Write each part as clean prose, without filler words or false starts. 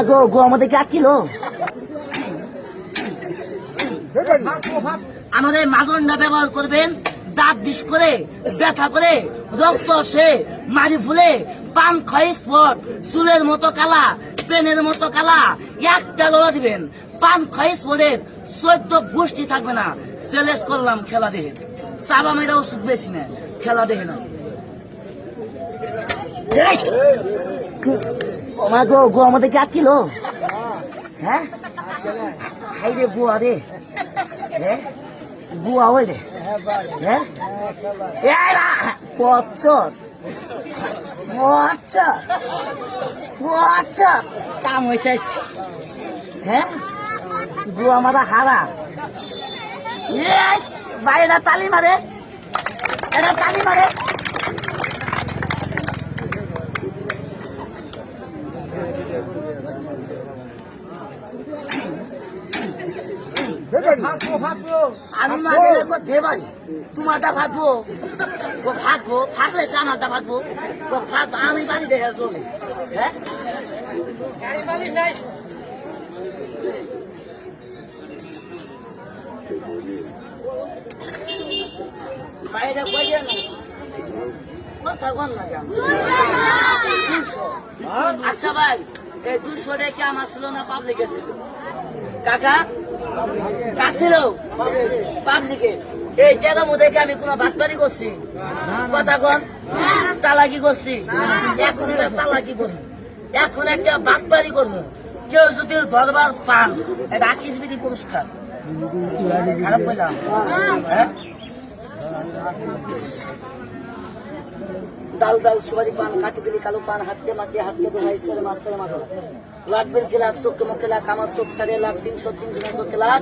গো গো আমাদের কাটছিল আমাদের মাজনটা ব্যবহার করবেন। দাঁত বিষ করে, ব্যথা করে, রক্ত আসে, মারি ফুলে, পান ক্ষয় স্পট, চুলের মতো কালা, পেনের মতো কালা, একটা লোলা দিবেন। পান ক্ষয় স্পটের 14 গোষ্ঠী থাকবে না। চ্যালেঞ্জ করলাম খেলা দেখে। চাবা মেয়েরা ওষুধ বেশি না, খেলা দেখে না। গো গো আমাদের কাটছিল। হ্যাঁ খাই রে বুয়া রে, বুয়া ওই রে। হ্যাঁ পচর পচর পচর কাম হয়েছে। হ্যাঁ বুয়া মারা হারা বাইরে তালি মারে, এরা তালি মারে। আমি মাঝে দেবারি তোমারটা ভাববো, ভাগবো ভাগলে আমারটা ভাগবো, আমি বাড়ি দেখে চলে। হ্যাঁ বাইরে কইয়া না কথা বল না। আচ্ছা ভাই, এই 200 রেখে আমার ছিল না পাবলিকে ছিল? কাকা কাছিল পাবলিকে। এই কেরাম দেখে আমি কোন বাটপারি করছি? কথা কন, চালাকি করছি? এখন এটা চালাকি করবো, এখন একটা বাটপারি করবো। কেউ যদি দরবার পান, এটা আকিসবিধি পুরস্কার। খারাপ বললাম? হ্যাঁ ডাল ডাল সুপারি পান, কাটি দিলি কালো পান, হাতে মাতে হাতে দোহাই ছেড়ে মাছ ছেড়ে মাথা লাগবেন কি লাখ চোখকে মুখে লাখ, আমার চোখ 3.5 লাখ, 300 চোখে লাখ।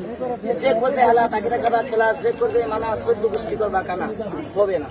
যে করবে হেলা তাকে খাবার খেলা, যে করবে মানা 14 গোষ্ঠী করবা কানা, হবে না।